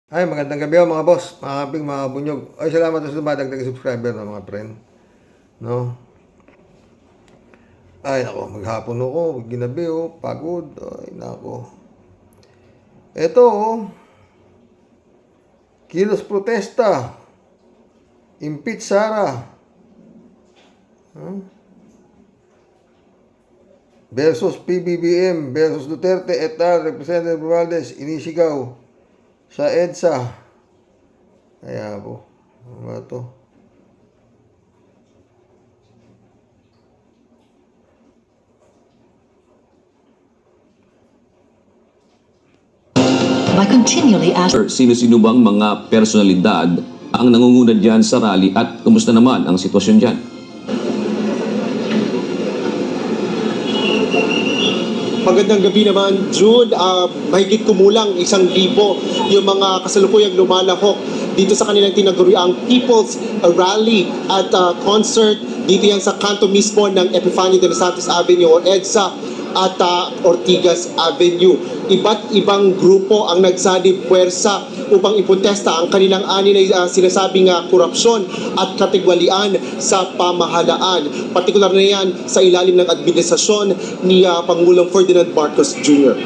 Ay, magandang gabi mga boss, mga kaping, mga bunyog. Ay, salamat sa dumadagdag subscriber ng mga friend. No? Ay, nako, maghapon ako, ginabi pagod. Ay, nako. Ito, kilos protesta. Impeach Sara. Huh? Versus PBBM versus Duterte et al. Representative Romualdez inisigaw sa EDSA. Kaya po, ano to? By continually asking Sino-sino bang mga personalidad ang nangunguna dyan sa rally at kumusta naman ang sitwasyon dyan? Magandang gabi naman, Jude. Mahigit kumulang 1,000 yung mga kasalukuyang lumalahok dito sa kanilang tinaguriang People's Rally at concert. Dito yan sa kanto mismo ng Epifanio de los Santos Avenue o EDSA at Ortigas Avenue. Iba't ibang grupo ang nagsanib puwersa upang iprotesta ang kanilang ani na sinasabing korupsyon at katigwalian sa pamahalaan. Partikular na yan sa ilalim ng administrasyon ni Pangulong Ferdinand Marcos Jr.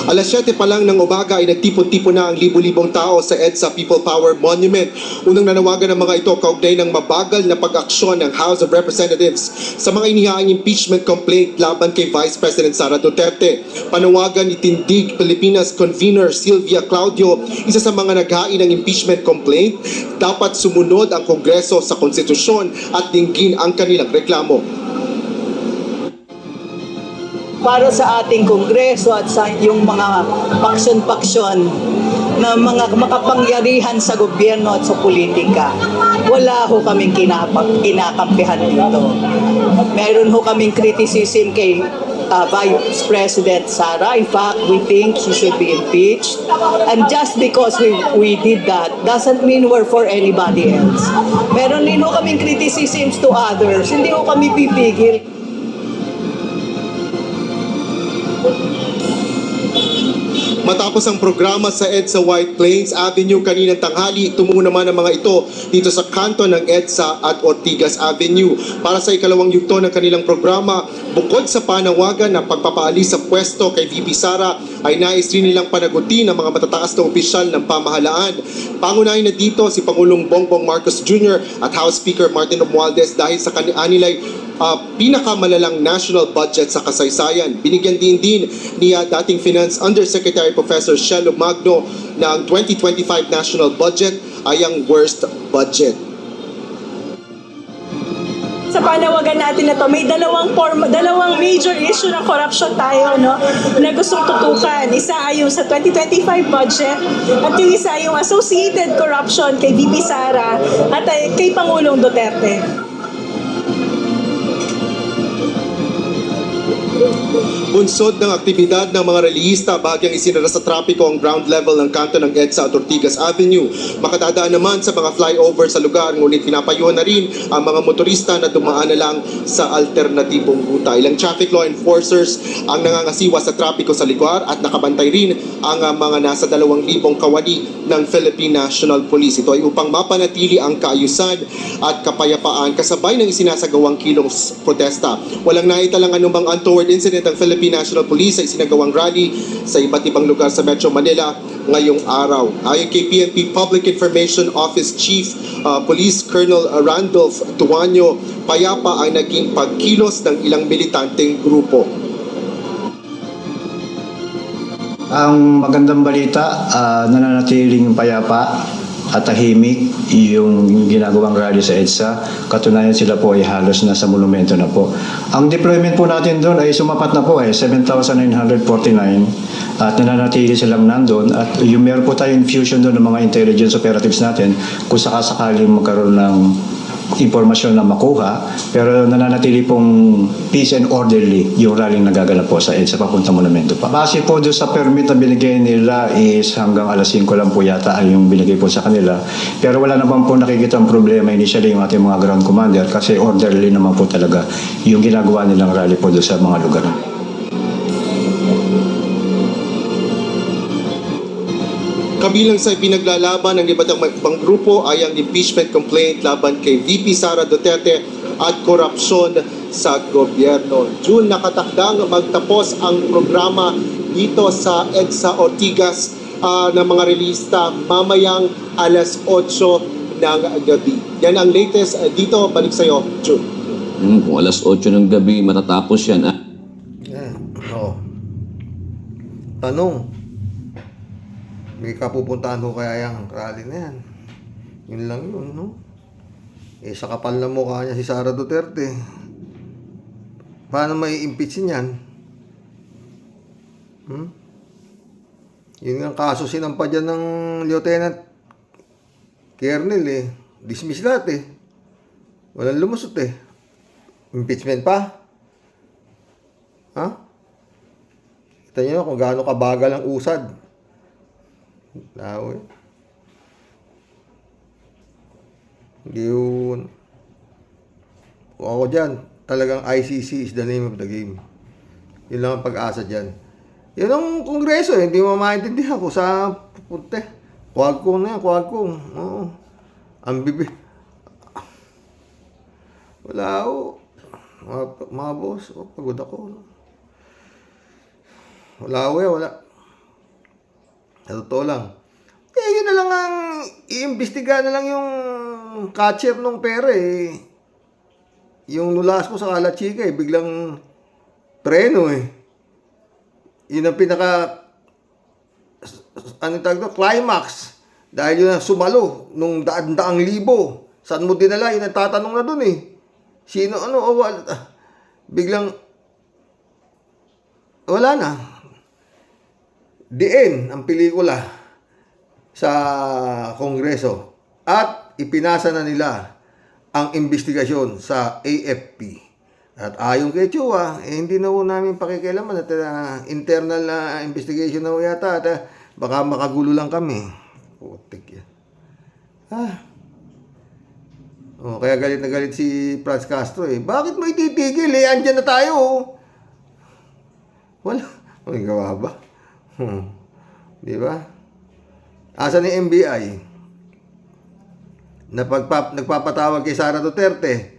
Alas 7 pa lang ng umaga ay nagtipon-tipon na ang libo-libong tao sa EDSA People Power Monument. Unang nanawagan ng mga ito kaugnay ng mabagal na pag-aksyon ng House of Representatives sa mga inihaing impeachment complaint laban kay Vice President Sara Duterte. Panawagan ni Tindig Pilipinas Convener Sylvia Claudio, isa sa mga naghain ng impeachment complaint, dapat sumunod ang Kongreso sa konstitusyon at dinggin ang kanilang reklamo. Para sa ating Kongreso at sa yung mga paksyon-paksyon na mga makapangyarihan sa gobyerno at sa politika, wala ho kaming kinakampihan dito. Meron ho kaming criticism kay Vice President Sara. In fact, we think she should be impeached. And just because we did that doesn't mean we're for anybody else. Meron din ho kaming criticisms to others. Hindi ho kami pipigil. Matapos ang programa sa EDSA White Plains Avenue kaninang tanghali, tumungo naman ang mga ito dito sa kanto ng EDSA at Ortigas Avenue. Para sa ikalawang yugto ng kanilang programa, bukod sa panawagan ng pagpapaalis sa pwesto kay VP Sara, ay nais rin nilang panagutin ng mga matataas na opisyal ng pamahalaan. Pangunahin na dito si Pangulong Bongbong Marcos Jr. at House Speaker Martin Romualdez dahil sa kanila'y pinakamalalang national budget sa kasaysayan. Binigyan din ni dating Finance Undersecretary Professor Shelo Magno na ang 2025 national budget ay ang worst budget. Sa panawagan natin na to, may dalawang major issue ng corruption tayo, no, na gustong tutukan. Isa ay yung sa 2025 budget at yung isa ay yung associated corruption kay VP Sara at kay Pangulong Duterte. Bunsod ng aktibidad ng mga relihista, bahagyang isinara sa trapiko ang ground level ng kanto ng EDSA at Ortigas Avenue. Makatadaan naman sa mga flyover sa lugar, ngunit pinapayuhan na rin ang mga motorista na dumaan na lang sa alternatibong ruta. Ilang traffic law enforcers ang nangangasiwa sa trapiko sa lugar at nakabantay rin ang mga nasa 2,000 kawani ng Philippine National Police. Ito ay upang mapanatili ang kaayusan at kapayapaan kasabay ng isinasagawang kilos protesta. Walang naitalang anumang untoward incident ang Philippine National Police sa isinagawang rally sa iba't ibang lugar sa Metro Manila ngayong araw. Ayon kay PNP Public Information Office Chief Police Colonel Randolph Tuanyo, payapa ang naging pagkilos ng ilang militanteng grupo. Ang magandang balita, nananatiling payapa at tahimik yung ginagawang rally sa EDSA. Katunayan sila po ay halos nasa monumento na po. Ang deployment po natin doon ay sumapat na po 7,949 at nananatili silang nandun at yung meron po tayong infusion doon ng mga intelligence operatives natin kung sakasakaling magkaroon ng impormasyon na makuha, pero nananatili pong peace and orderly yung rallying nagaganap po sa EDSA papunta monumento pa. Base po doon sa permit na binigay nila is hanggang alas 5 lang po yata ay yung binigay po sa kanila, pero wala naman po nakikita ang problema initially yung ating mga ground commander kasi orderly naman po talaga yung ginagawa nilang rally po doon sa mga lugar. Kabilang sa pinaglalaban ng iba't ibang grupo ay ang impeachment complaint laban kay VP Sara Duterte at korupsyon sa gobyerno. June, nakatakdang magtapos ang programa dito sa EDSA Ortigas ng mga relista mamayang alas 8 ng gabi. Yan ang latest dito. Balik sa'yo, June. Kung alas 8 ng gabi matatapos yan, Oo. Tanong, may kapupuntahan ko kaya yung rally na yan? Yun lang yun, no? Sa kapal na mukha niya si Sara Duterte, paano may impeach niyan? Yun ang kaso sinampa dyan ng Lieutenant Colonel Dismiss lahat Walang lumusot Impeachment pa? Ha? Kita nyo kung gaano kabagal ang usad. Lawi. Hindi yun. Kung ako dyan, talagang ICC is the name of the game. Yun lang ang pag-asa dyan. Yun ang kongreso hindi mo maintindihan kung saan pupunta. Quadcom na yan, Quadcom. Oo. Ang bibi. Wala mga boss, pagod ako. Wala. Sa totoo lang. Yun na lang ang iimbestiga na lang yung catcher ng pera Yung nulas mo sa Kalachika biglang preno Yun ang pinaka climax. Dahil yun ang sumalo nung daang libo. Saan mo dinala? Yun ang tatanong na dun Sino, biglang, wala na. Diin ang pelikula sa Kongreso at ipinasa na nila ang investigasyon sa AFP. At ayon kay Chua, hindi na namin pakikialaman at internal investigation na yata at baka makagulo lang kami. Putik yan. Kaya galit na galit si Franz Castro Bakit mo ititigil andyan na tayo Wala. May gawa ba? Di ba? Asa ni NBI na nagpapatawag kay Sara Duterte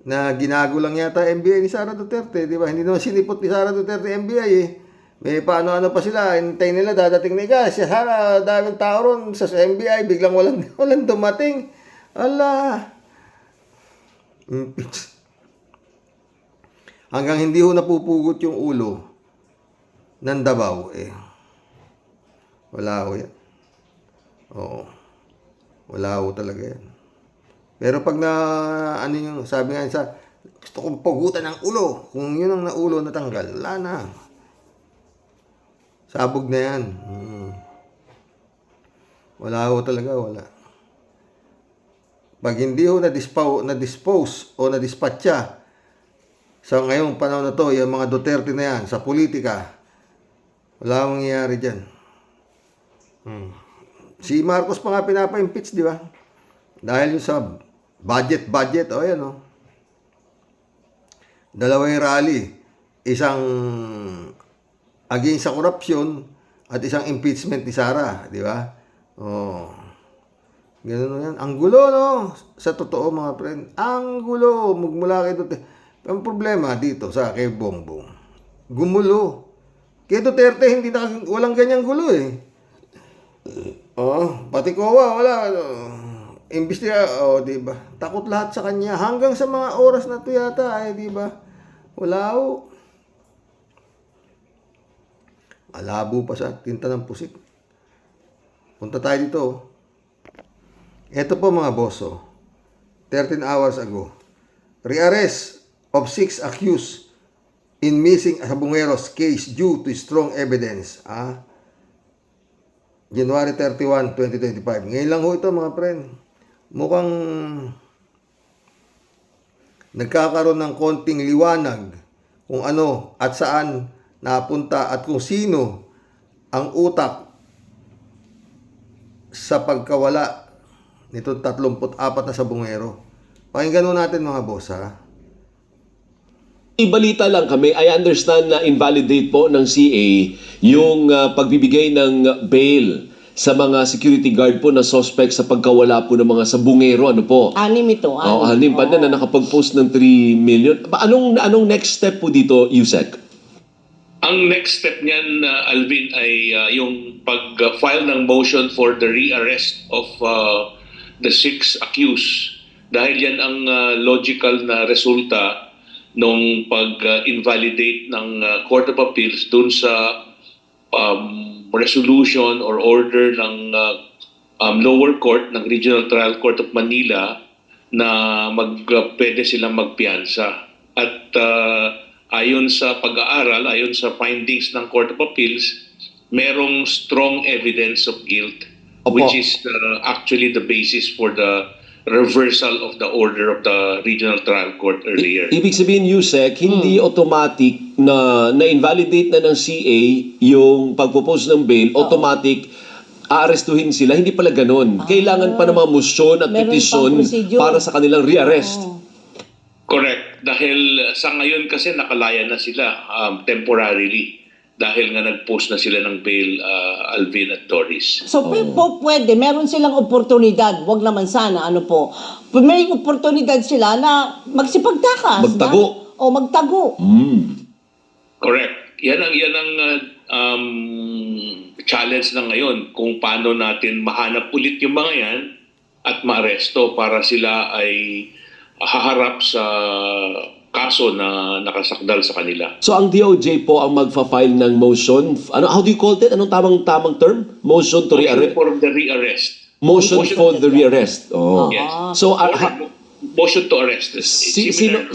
na ginago lang yata NBI ni Sara Duterte, di ba? Hindi naman sinipot ni Sara Duterte NBI May paano pa sila, hintay nila dadating na si Sara, daming tao ron sa NBI, biglang walang dumating. Ala. Hanggang hindi napupugot yung ulo ng Davao wala yan. Oo. Wala talaga yan. Pero pag yung sabi nga sa gusto kong pugutan ng ulo, kung yun ang naulo natanggal, wala na. Sabog na yan. Wala talaga, wala. Pag hindi na-dispose o na-dispatcha sa ngayong panahon na to, yung mga Duterte na yan, sa politika, wala mangyayari dyan. Si Marcos pa nga pinapa-impeach, di ba? Dahil yung sa budget, dalawa yung rally. Isang against sa korupsyon at isang impeachment ni Sara, di ba? Ganun yan. Ang gulo, no? Sa totoo, mga friend. Ang gulo. Magmula kay Duterte. Ang problema dito sa kay Bongbong. Gumulo. Kay Duterte, walang ganyang gulo pati COA, wala. Imbestiga, di ba? Takot lahat sa kanya. Hanggang sa mga oras na to yata, di ba? Wala Malabo pa sa tinta ng pusik. Punta tayo dito. Ito po mga boso, 13 hours ago, rearrest of 6 accused in missing Sabongeros case due to strong evidence. January 31, 2025. Ngayon lang ito mga friend. Mukhang nagkakaroon ng konting liwanag kung ano at saan napunta at kung sino ang utak sa pagkawala nitong 34 na Sabongero. Pakinggan natin mga boss Ibalita lang kami, I understand na invalidate po ng CA yung pagbibigay ng bail sa mga security guard po na suspect sa pagkawala po ng mga sabungero, ano po? Anim ito. Oh, anim pa na nakapag-post ng 3 million. Anong next step po dito, Yusek? Ang next step niyan, Alvin, ay yung pag-file ng motion for the rearrest of the 6 accused. Dahil yan ang logical na resulta nung pag-invalidate ng Court of Appeals dun sa resolution or order ng lower court ng Regional Trial Court of Manila na pwede silang magpiyansa. At ayon sa pag-aaral, ayon sa findings ng Court of Appeals, merong strong evidence of guilt, Opo. which is actually the basis for the reversal of the order of the Regional Trial Court earlier. Ibig sabihin, Yusek, hindi automatic na na-invalidate na ng CA yung pagpropose ng bail, automatic aarestuhin sila. Hindi pala ganun. Kailangan pa ng mga motion at Meron petisyon pang procedure. para sa kanilang rearrest. Correct. Dahil sa ngayon kasi nakalaya na sila temporarily dahil nga nag-post na sila ng bail, Alvin at Doris. So, pwede, meron silang oportunidad, wag naman sana, may oportunidad sila na magsipagtakas. Magtago. O magtago. Correct. Yan ang challenge na ngayon kung paano natin mahanap ulit yung mga yan at maaresto para sila ay haharap sa kaso na nakasakdal sa kanila. So ang DOJ po ang magfa-file ng motion. How do you call it? Anong tamang term? Motion to rearrest. For the rearrest. Motion for the rearrest. Oh. Yes. So Motion to arrest.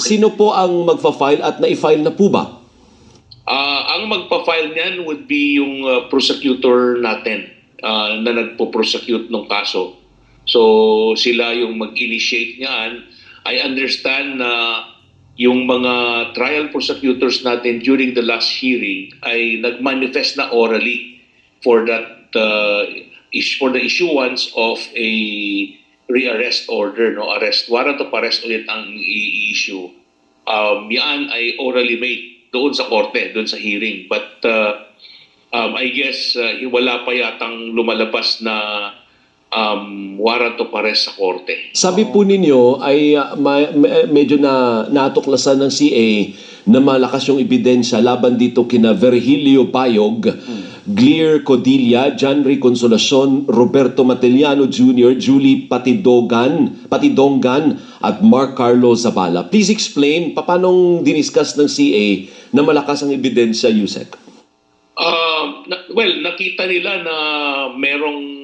sino po ang magfa-file at na-file na po ba? Ang magpa-file niyan would be yung prosecutor natin na nagpo-prosecute ng kaso. So sila yung mag-initiate niyan. I understand na yung mga trial prosecutors natin during the last hearing ay nag-manifest na orally for that for the issuance of a rearrest order, arrest warrant of arrest ulit ang i-issue. Yan ay orally made doon sa korte, doon sa hearing. But I guess wala pa yatang lumalabas na warrant of arrest sa korte. Sabi po ninyo ay medyo na natuklasan ng CA na malakas yung ebidensya laban dito kina Virgilio Bayog, Gleer Codilla, John Ray Consolacion, Roberto Matellano Jr., Julie Patidongan at Mark Carlo Zavala. Please explain paano diniscuss ng CA na malakas ang ebidensya, Yusek? Nakita nila na merong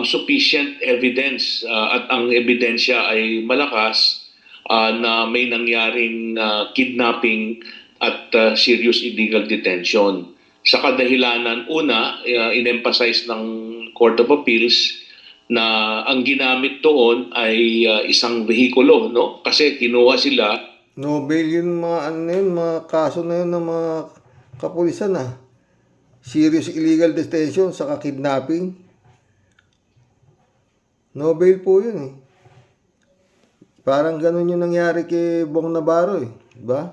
sufficient evidence at ang ebidensya ay malakas na may nangyaring kidnapping at serious illegal detention. Sa kadahilanan, una, in-emphasize ng Court of Appeals na ang ginamit doon ay isang vehikulo, Kasi kinuha sila. No bail yun mga kaso na yun ng mga kapulisan Serious illegal detention saka kidnapping. No bail po yun Parang ganun yung nangyari kay Bong Navarro Diba?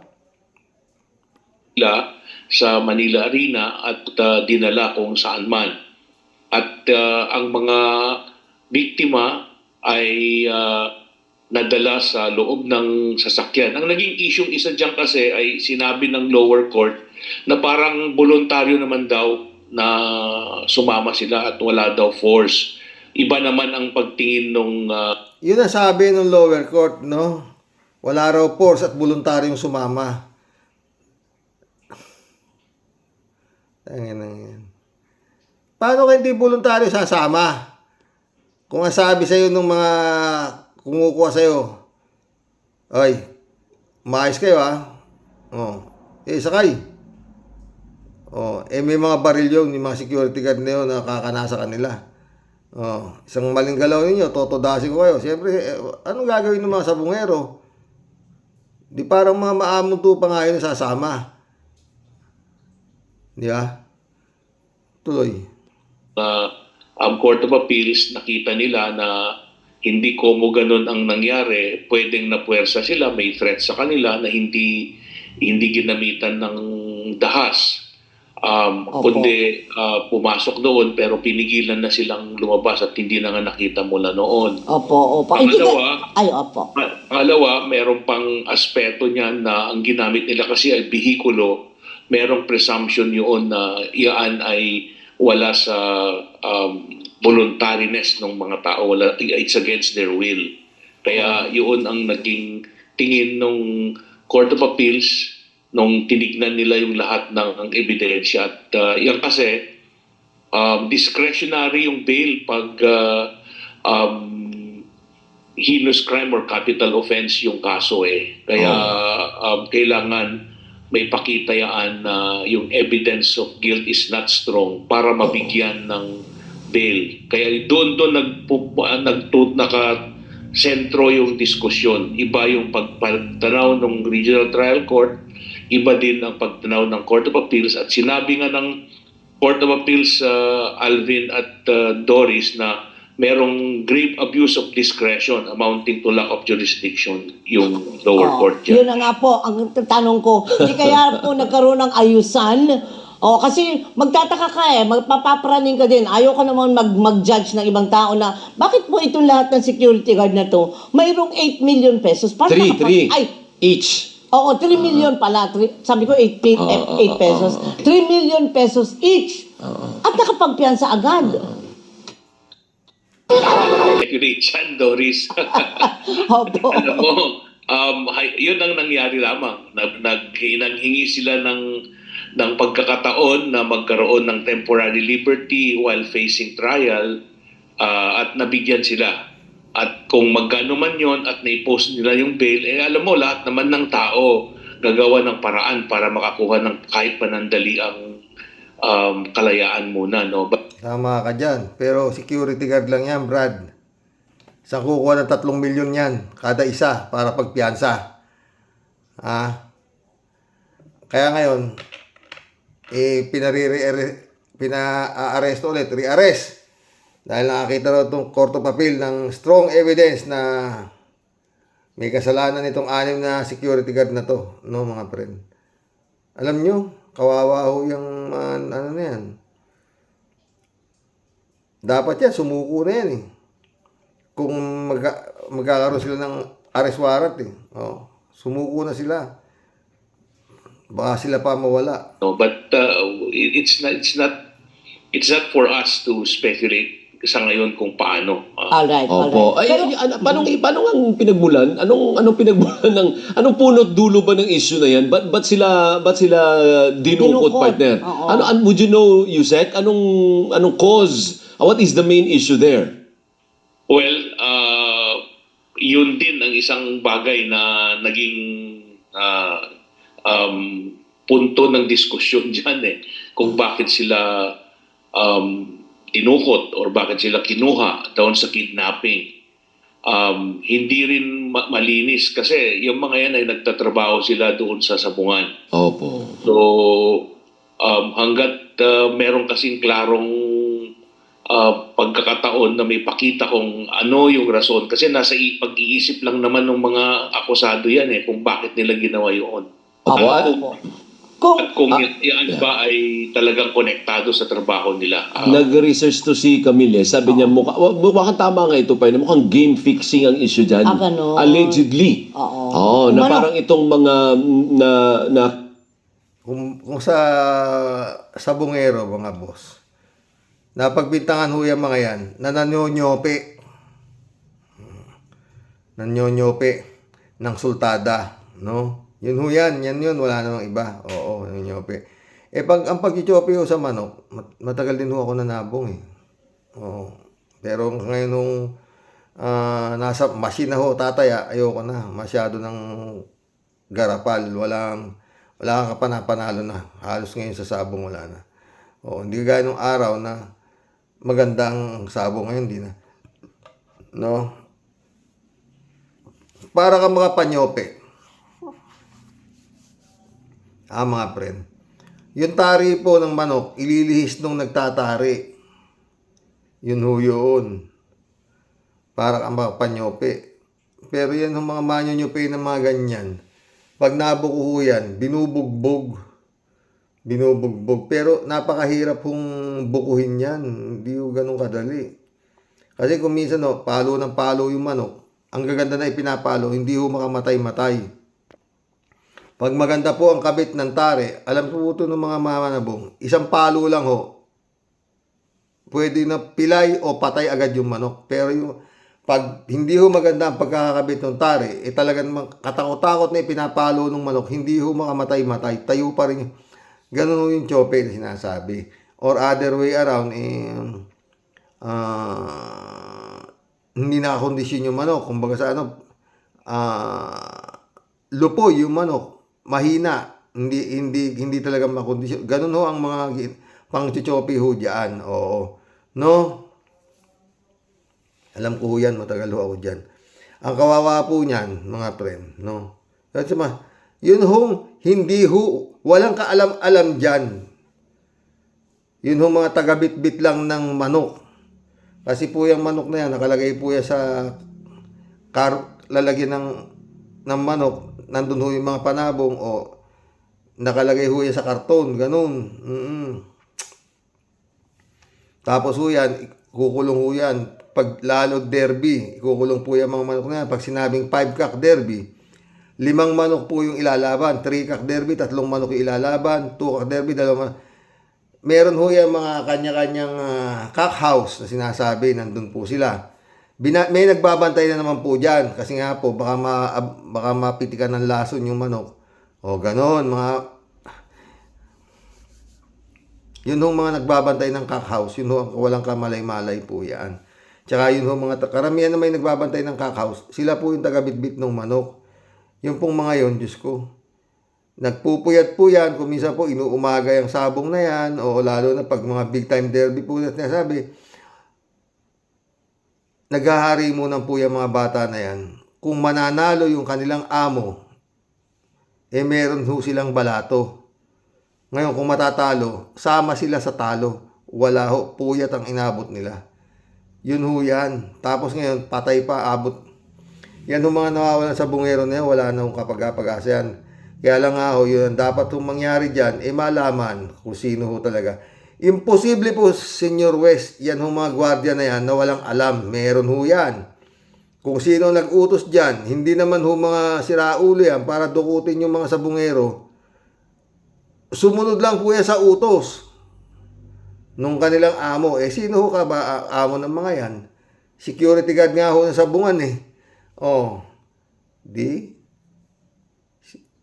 Sa Manila Arena at dinala kung saan man. At ang mga biktima ay nadala sa loob ng sasakyan. Ang naging issue isa dyan kasi ay sinabi ng lower court na parang voluntaryo naman daw na sumama sila at wala daw force. Iba naman ang pagtingin nung... Yun ang sabi ng lower court, Wala raw force at voluntaryong sumama. Paano ka hindi voluntaryo sasama? Kung ang sabi sa'yo ng mga kumukuha sa'yo, ay, maayos kayo sakay. May mga baril yung mga security guard na yun na kakanasa kanila. Isang maling galaw ninyo, totodasin ko kayo. Siyempre, anong gagawin ng mga sabungero? Di parang mga maamunto pa nga yun sasama. Di ba? Tuloy. Ang Court of Appeals, nakita nila na hindi komo ganun ang nangyari. Pwedeng napuwersa sila, may threat sa kanila na hindi ginamitan ng dahas. kundi pumasok doon pero pinigilan na silang lumabas at hindi na nga nakita mula noon. Opo. Hindi Pangalawa, opo. Pangalawa, meron pang aspeto niyan na ang ginamit nila kasi ay bihikulo, merong presumption yun na iyan ay wala sa voluntariness ng mga tao, it's against their will. Kaya yun ang naging tingin ng Court of Appeals nung tinignan nila yung lahat ng ebidensya. At yan kasi, discretionary yung bail pag heinous crime or capital offense yung kaso eh. Kaya kailangan may pakita yan na yung evidence of guilt is not strong para mabigyan ng bail. Kaya doon nakasentro yung diskusyon. Iba yung pagtanaw ng Regional Trial Court, iba din ang pagtanaw ng Court of Appeals. At sinabi nga ng Court of Appeals, Alvin at Doris, na merong grave abuse of discretion amounting to lack of jurisdiction yung lower court Yun dyan. na nga po, ang tanong ko, hindi kaya po nagkaroon ng ayusan? Kasi magtataka ka magpapapraning ka din. Ayaw ka naman mag-judge ng ibang tao na, bakit po itong lahat ng security guard na to, mayroong 8 million pesos? Para Each. Oo, 3 million pala. Sabi ko 8 pesos. 3 million pesos each. At nakapagpiyansa agad. Chan, Doris. Opo. Alam mo, yun ang nangyari lamang. Nanghingi sila ng pagkakataon na magkaroon ng temporary liberty while facing trial at nabigyan sila. At kung magkano man yon at na-post nila yung bail, alam mo, lahat naman ng tao gagawa ng paraan para makakuha ng kahit panandali ang kalayaan muna, no? Tama ka dyan. Pero security guard lang yan, Brad. Saan kukuha ng 3 milyon yan kada isa para pagpiyansa? Kaya ngayon, pina-arrest ulit, re-arrest. Dahil nakakita raw itong Court of Appeal ng strong evidence na may kasalanan itong 6 na security guard na to, no mga friend. Alam nyo, kawawa ho yung ano na yan. Dapat yan, sumuko na yan eh. Kung magkakaroon sila ng arrest warrant eh. Sumuko na sila. Baka sila pa mawala. No, but it's not for us to speculate sa ngayon kung paano. Alright. Opo. Paano ang pinagmulan? Anong pinagmulan anong punot dulo ba ng issue na yan? Ba't sila dinukot, partner? Oo. Would you know, Yusek, anong cause? What is the main issue there? Well, yun din ang isang bagay na naging punto ng diskusyon dyan eh. Kung bakit sila tinukot or bakit sila kinuha doon sa kidnapping. Hindi rin malinis kasi yung mga yan ay nagtatrabaho sila doon sa sabungan. Opo. So, hanggat meron kasing klarong pagkakataon na may pakita kung ano yung rason. Kasi nasa pag-iisip lang naman ng mga akusado yan eh kung bakit nila ginawa yun. Opo. Kung yan ba ay talagang konektado sa trabaho nila. Nag-research to si Camille. Sabi niya, mukhang tama nga ito pa. Mukhang game fixing ang issue dyan. Ganun. Allegedly. Oo. Na parang itong mga Kung sa bungero, mga boss, napagbintangan ho yung mga yan, na nanyonyope ng sultada, no? Yun ho yan, wala namang iba. Oo, nanyonyope. Ang pag-chope ho sa manok, matagal din ho ako nanabong eh. Oo. Pero ngayon nung nasa machine na ho, tataya, ayoko na. Masyado ng garapal, wala kang kapanapanalo na. Halos ngayon sa sabong wala na. Oo, hindi gaya nung araw na magandang sabong ngayon, hindi na. No? Para ka mga panyope. Mga friend. Yung tari po ng manok, ililihis nung nagtatari. Yun ho yun. Para ka mga panyope. Pero yan yung mga manyonyope ng mga ganyan. Pag nabuko ho yan, binubugbog. binubugbog. Pero napakahirap hong bukuhin yan. Hindi ho ganun kadali. Kasi kung minsan palo ng palo yung manok, ang gaganda na ipinapalo, hindi ho makamatay-matay. Pag maganda po ang kabit ng tare, alam po ito ng mga mamanabong, isang palo lang ho, pwede na pilay o patay agad yung manok. Pero yung pag hindi ho maganda ang pagkakabit ng tare, talagang katakot-takot na ipinapalo ng manok, hindi ho makamatay-matay. Tayo pa rin. Ganun ho yung chope na sinasabi. Or other way around, hindi nakakondisyon yung manok. Kumbaga sa lupoy yung manok. Mahina. Hindi talaga makondisyon. Ganun ho ang mga pang-chope ho dyan. Oo. No? Alam ko yan, matagal ho ako dyan. Ang kawawa po niyan, mga friend, no? Kasi yun hong hindi ho, walang kaalam-alam dyan. Yun hong mga taga-bit-bit lang ng manok. Kasi po yung manok na yan, nakalagay po yan sa lalagyan ng manok, nandun ho yung mga panabong o nakalagay ho yan sa karton, ganun. Tapos ho yan, kukulong ho yan. Pag lalo derby, kukulong po yung mga manok na yan. Pag sinabing 5-cock derby, 5 manok po yung ilalaban. 3-cock derby, 3 manok yung ilalaban. 2-cock derby, 2 manok. Meron ho yung mga kanya-kanyang cock house na sinasabi, nandun po sila. May nagbabantay na naman po dyan. Kasi nga po, baka mapitikan ng lason yung manok. O ganon, yun ho mga nagbabantay ng cock house. Yun ho, walang kamalay-malay po yan. Tsaka yun ho mga karamihan na may nagbabantay ng cock house, sila po yung taga-bitbit ng manok. Yung pong mga yon, Diyos ko, nagpupuyat po yan. Kung minsan po, inuumaga yung sabong na yan, o lalo na pag mga big time derby po na sinasabi, naghahari muna po yung mga bata na yan. Kung mananalo yung kanilang amo, meron ho silang balato. Ngayon, kung matatalo, sama sila sa talo. Wala ho, puyat ang inabot nila. Yun ho yan. Tapos ngayon, patay pa, abot. Yan ho mga nawawalan sa bungero na yan, wala na hong kapag-apag-asa yan. Kaya lang nga ho, yun, dapat hong mangyari dyan, malaman kung sino ho talaga. Imposible po, Senior West, yan ho mga gwardiya na yan na walang alam. Meron ho yan. Kung sino nag-utos dyan, hindi naman ho mga siraulo yan para dukutin yung mga sabungero. Sumunod lang po yan sa utos nung kanilang amo. Sino ho ka ba amo ng mga yan? Security guard nga ho ng sabungan di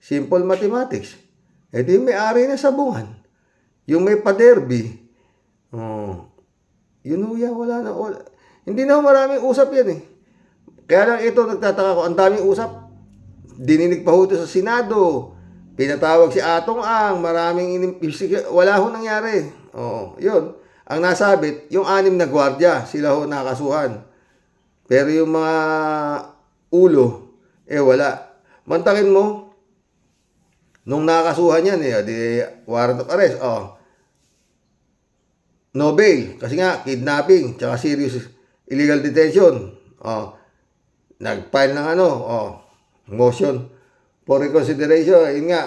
simple mathematics. Di may-ari na sabungan. Yung may pa-derby. Yun ho yan, wala na. Hindi na ho maraming usap yan Kaya lang ito, nagtataka ko, ang daming usap. Dininig pa ho ito sa Senado. Pinatawag si Atong Ang, maraming wala ho nangyari. Yun. Ang nasabit, yung 6 na gwardiya, sila ho nakasuhan. Pero yung mga ulo, wala. Mantakin mo, nung nakasuhan yan, di warrant of arrest, no bail. Kasi nga, kidnapping, tsaka serious illegal detention. Nag-file ng motion for reconsideration. Yun nga,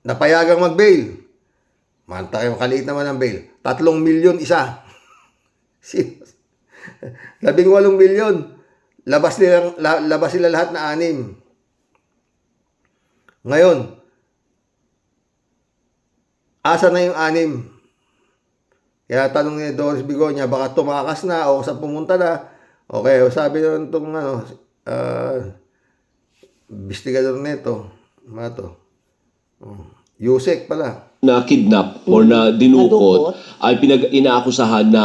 napayagang mag-bail. Mantakin, makaliit naman ang bail. 3 milyon isa. 18 milyon. Labas sila lahat na 6. Ngayon, asa na yung 6? Kaya tanong ni Doris Bigonya, baka tumakas na o saan pumunta na. Okay, sabi naman itong investigador nito, Yusek pala. Na kidnap or na dinukot ay inaakusahan na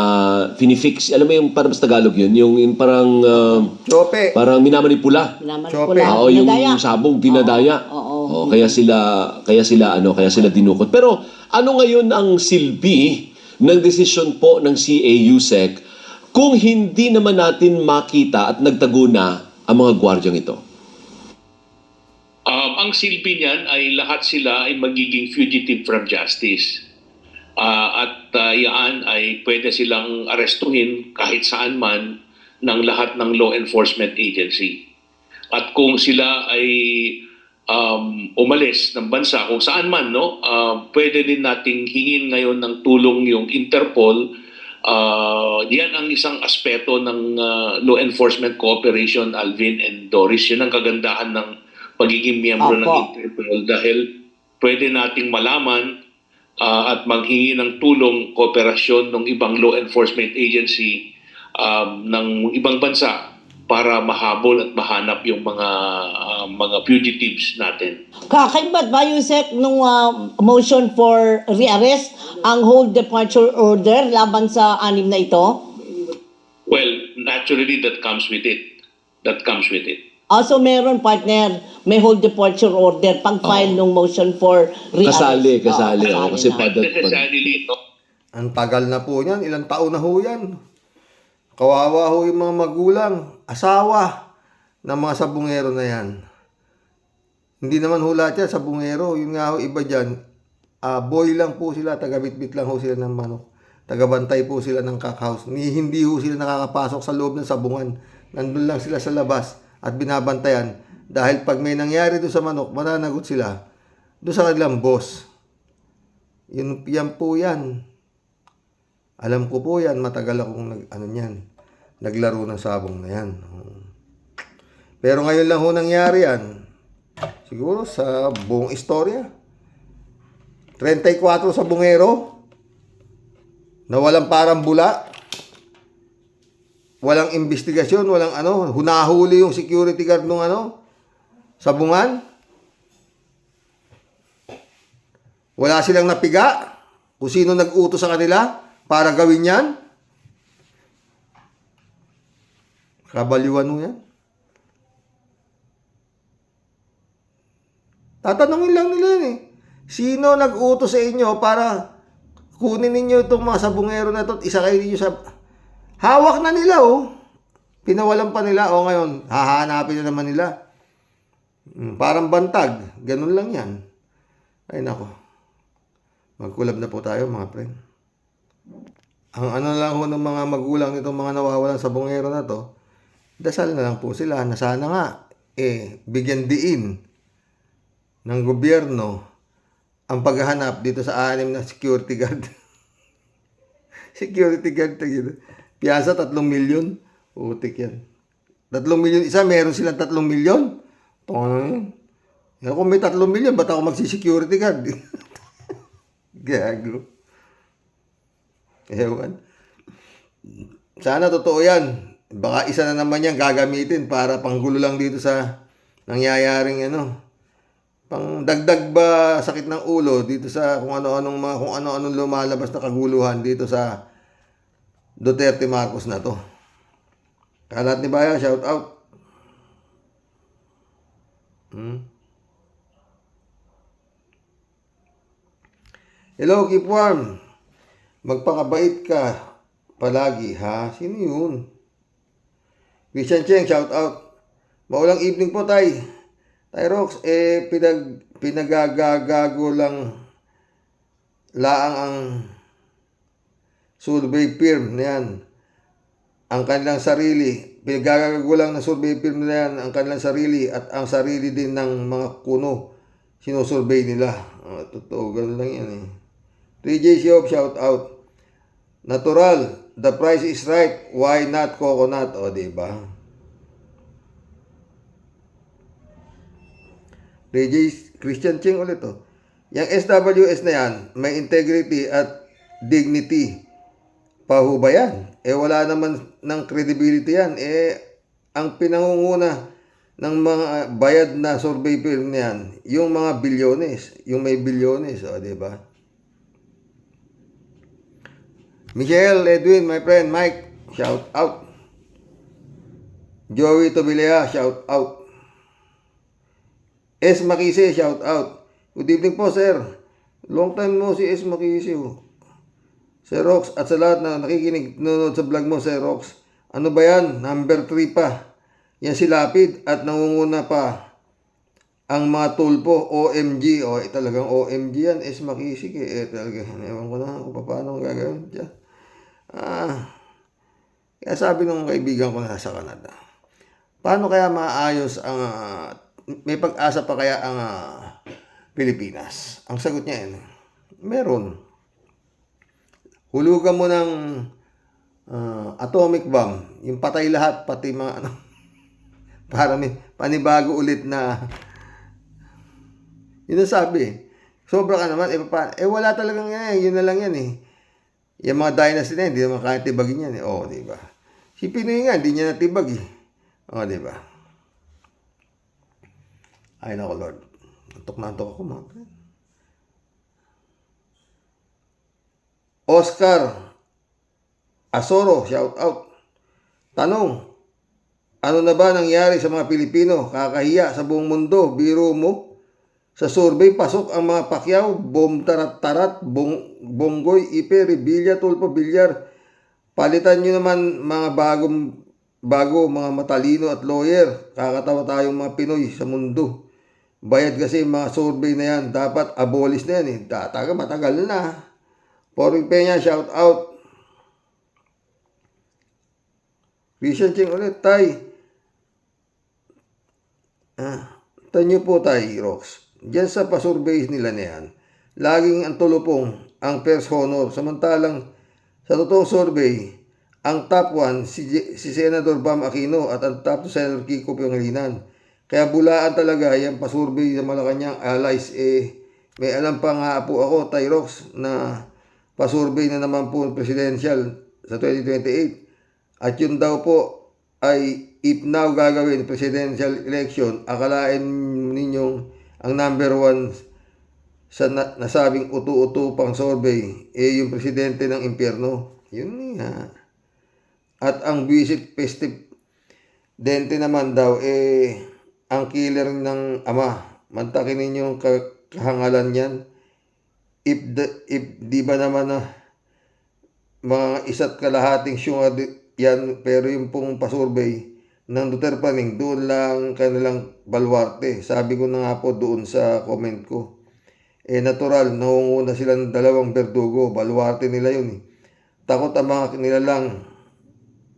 finifix. Alam mo yung parang sa Tagalog yun, yung parang chope. Parang minamanipula. Yung sabong dinadaya. Kaya sila dinukot. Pero ano ngayon ang silbi ng desisyon po ng CA Yusek kung hindi naman natin makita at nagtago na ang mga gwardyang ito? Ang silbi niyan ay lahat sila ay magiging fugitive from justice. Yan ay pwede silang arestuhin kahit saan man ng lahat ng law enforcement agency. At kung sila ay umalis ng bansa kung saan man, no, pwede din nating hingin ngayon ng tulong yung Interpol. Yan ang isang aspeto ng law enforcement cooperation, Alvin and Doris. Yun ang kagandahan ng pagiging miyembro ng Opo. Interpol dahil pwede nating malaman at maghingi ng tulong, kooperasyon ng ibang law enforcement agency ng ibang bansa para mahabol at mahanap yung mga fugitives natin. Kakaiba't ba, Yusek, nung motion for rearrest ang hold departure order laban sa 6 na ito? Well, naturally that comes with it. That comes with it. So meron, partner, may hold departure order pag-file nung motion for rearrest. Kasali. Kasi na. Not necessarily, no? Ang tagal na po niyan, ilang taon na ho yan. Kawawa ho yung mga magulang, asawa ng mga sabungero na yan. Hindi naman ho lahat yan, sabungero. Yun nga ho, iba dyan. Boy lang po sila, taga-bitbit lang ho sila ng manok. Taga-bantay po sila ng cockhouse. Hindi ho sila nakakapasok sa loob ng sabungan. Nandun lang sila sa labas at binabantayan. Dahil pag may nangyari doon sa manok, mananagot sila doon sa kanilang boss. Yan po yan. Alam ko po yan, matagal akong naglaro ng sabong na yan. Pero ngayon lang ho nangyari yan. Siguro sa buong istorya. 34 sabungero na walang parang bula. Walang investigasyon, walang hunahuli yung security guard nung sabungan. Wala silang napiga kung sino nag-utos sa kanila para gawin yan. Kabaliwan mo yan. Tatanungin lang nila yan eh. Sino nag-utos sa inyo para kunin ninyo itong mga sabungero na ito at isakay ninyo sa... Hawak na nila oh. Pinawalan pa nila. O ngayon, hahanapin na naman nila. Parang bantag. Ganun lang yan. Ay nako. Magkulab na po tayo mga friend. Ang lang ho ng mga magulang nitong mga nawawalan sabungero na to, dasal na lang po sila na sana nga bigyan diin ng gobyerno ang paghahanap dito sa 6 na security guard. Security guard tayo. Piyasa 3 milyon. Utik yan. 3 milyon isa, meron silang 3 milyon. Tongo yan. Kung may 3 milyon, ba't ako magsi-security guard? Gago. Ewan. Sana totoo yan. Baka isa na naman yan gagamitin para panggulo lang dito sa nangyayaring pang dagdag ba sakit ng ulo dito sa kung ano-anong lumalabas na kaguluhan dito sa Duterte Marcos na to. Kalat ni Baya, shout out. Hello, keep warm. Magpakabait ka palagi, ha? Sino yun? Christian Cheng, shout out. Maulang evening po, Tay. Tay Rox, pinagagagago lang laang ang survey firm na yan. Ang kanilang sarili. Pinagagagago lang ng survey firm na yan ang kanilang sarili at ang sarili din ng mga kuno. Sinusurvey nila. Totoo, ganun lang yan eh. 3J Shop, shout out. Natural, the price is right. Why not coconut? O, diba? 3J Christian Ching ulit oh. Yung SWS na yan, may integrity at dignity. Paho ba yan? Wala naman ng credibility yan. Ang pinangunguna ng mga bayad na survey firm na yan, yung mga bilyones, yung may bilyones, o, diba? Michelle, Edwin, my friend, Mike, shout out. Joey Tobilea, shout out. S. Makise, shout out. Good evening po, sir. Long time mo si S. Makise. Sir Rox, at sa lahat na nakikinig, nanonood sa vlog mo, Sir Rox. Ano ba yan? Number 3 pa. Yan si Lapid at nangunguna pa ang mga tulpo, OMG. Talagang OMG yan. S. Makise. Talaga, ewan ko na kung paano gagawin dyan. Kaya sabi ng kaibigan ko na sa Canada, paano kaya maayos ang may pag-asa pa kaya ang Pilipinas? Ang sagot niya yan, meron. Hulugan mo ng atomic bomb, yung patay lahat, pati mga para may panibago ulit na yun ang sabi. Sobra ka naman, wala talagang yan, yun na lang yan eh. Yung mga dynasty na yun, hindi naman kaya tibagin yan eh. Oo, di ba? Si Pinoy nga, hindi niya natibag eh. Oo, di ba? Ay, nako Lord. Antok na antok ako mga. Oscar Asoro, shout out. Tanong, ano na ba nangyari sa mga Pilipino? Kakahiya sa buong mundo. Biro mo, sa survey, pasok ang mga Pacquiao, Bom Tarat-Tarat, Bonggoy, Ipe, Revilla, Tulfo, Villar. Palitan nyo naman mga bago, mga matalino at lawyer. Kakatawa tayong mga Pinoy sa mundo. Bayad kasi mga survey na yan. Dapat abolish na yan eh. Matagal na. Poring Peña, shout out. Christian Cheng ulit, tay. Tanyo po tayo, Rox. Diyan sa pasurveys nila na yan, laging ang tulupong ang first honor. Samantalang sa totoong survey, ang top 1 si Senator Bam Aquino at ang top 2 Senator Kiko Pangilinan. Kaya bulaan talaga yung pasurvey sa Malacanang allies. May alam pa nga po ako, Tyrox, na pasurvey na naman po presidential sa 2028. At yun daw po ay if now gagawin presidential election, akalain ninyong ang number 1 sa nasabing utu-utu pang survey, yung presidente ng impyerno. Yun nga. At ang visit presidente naman daw, ang killer ng ama. Mantakin ninyo ang kahangalan yan. If di ba naman mga isa't kalahating syunga yan, pero yung pong pasurvey ng Duterte Paning, doon lang kanilang baluarte. Sabi ko na nga po doon sa comment ko. Natural, nangunguna sila ng dalawang berdugo. Baluarte nila yun eh. Takot ang mga nilalang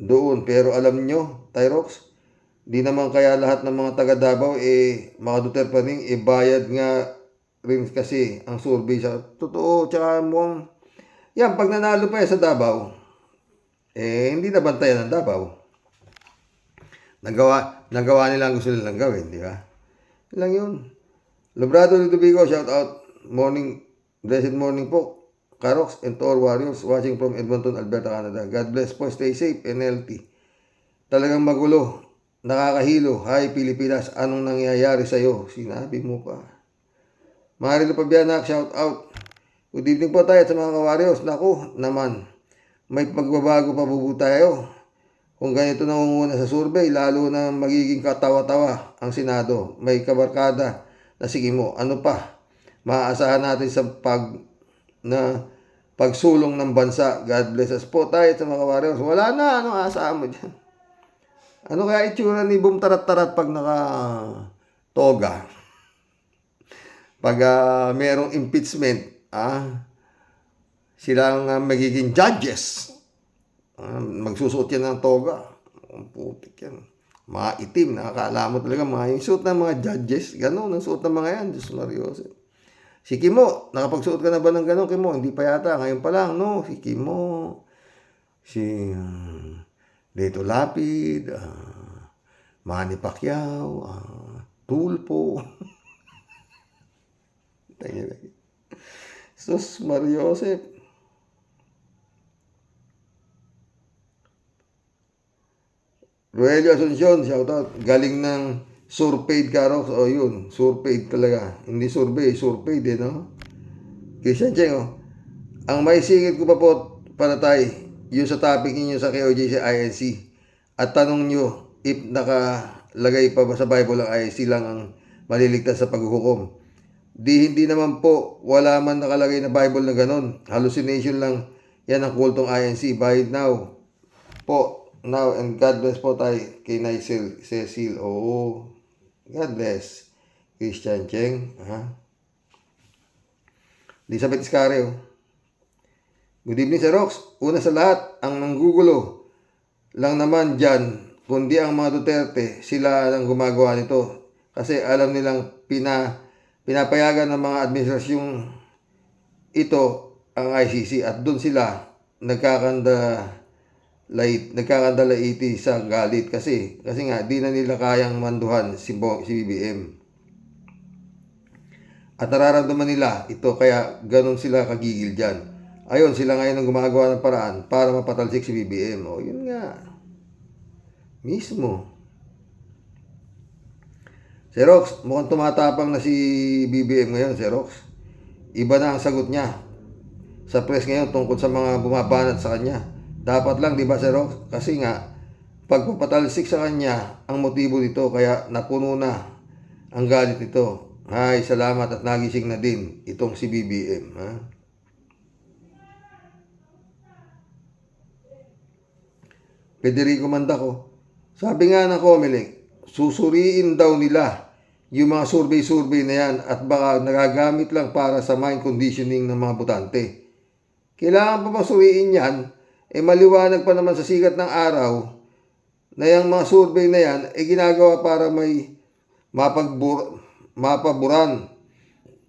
doon. Pero alam nyo, Tyrox, di naman kaya lahat ng mga taga Davao, mga Duterte Paning, bayad nga rin kasi ang survey sa totoo. Tsaka mukhang, yan, pag nanalo pa sa Davao, hindi nabantayan ng Davao. Nagawa nila ang gusto nilang gawin, di ba? Lang yun. Lobrado Ludovico, shout out. Blessed morning po. Karox and to all warriors watching from Edmonton, Alberta, Canada. God bless po. Stay safe and healthy. Talagang magulo. Nakakahilo. Hi Pilipinas, anong nangyayari sa'yo? Sinabi mo pa. Marilo Pabianak, shout out. Good evening po tayo sa mga ka-warriors. Naku, naman. May pagbabago pa po tayo. Kung ganito nangunguna sa survey, lalo na magiging katawa-tawa ang Senado. May kabarkada na sige mo, ano pa? Maaasahan natin sa pagsulong ng bansa. God bless us po tayo sa mga warriors. Wala na, anong aasahan mo dyan? Ano kaya itsura ni Bom Tarat-Tarat pag naka-toga? Pag merong impeachment, silang magiging judges. Magsusuot yan ng toga. Ang putik yan. Mga itim, nakakala mo talaga mga yung suot ng mga judges. Ganon ang suot ng mga yan. Diyos Mariose. Si Kimo, nakapagsuot ka na ba ng ganon, Kimo? Hindi pa yata. Ngayon pa lang, no? Si Kimo. Si Leto Lapid. Manny Pacquiao. Tulfo. Sus Mariose. Rogelio Asuncion, shoutout. Galing ng surpaid Karox. O yun, surpaid talaga. Hindi survey, surpaid no? Christian Cheng, ang may singit ko pa po para tayo, yung sa topic ninyo sa KOJ sa INC. At tanong nyo, if nakalagay pa ba sa Bible ang INC lang ang maliligtas sa paghuhukom. Hindi naman po, wala man nakalagay na Bible na ganon. Hallucination lang yan ang kultong INC. By now po, now, and God bless po tayo kay Naisel Cecil. Oh, God bless. Christian Cheng. Elizabeth Iscareo. Good evening, Sir Rox. Una sa lahat, ang nanggugulo lang naman dyan, kundi ang mga Duterte, sila ang gumagawa nito. Kasi alam nilang pinapayagan ng mga administrasyong ito ang ICC at doon sila nagkakandalaiti sa galit kasi nga di na nila kayang manduhan si BBM. At nararamdaman nila ito kaya ganun sila kagigil dyan. Ayun, sila ngayon ang gumagawa ng paraan para mapatalsik si BBM. O, yun nga. Mismo. Si Rox, mukhang tumatapang na si BBM ngayon, si Rox. Iba na ang sagot niya sa press ngayon tungkol sa mga bumabanat sa kanya. Dapat lang, di ba, si Rox? Kasi nga, pagpapatalsik sa kanya ang motibo nito kaya napuno na ang galit nito. Ay, salamat at nagising na din itong si BBM. Ha? Federico Mandaco, sabi nga ng Comelec, susuriin daw nila yung mga survey na yan at baka nagagamit lang para sa mind conditioning ng mga botante. Kailangan pa masuriin yan, maliwanag pa naman sa sikat ng araw na yung mga survey na yan ginagawa para may mapaburan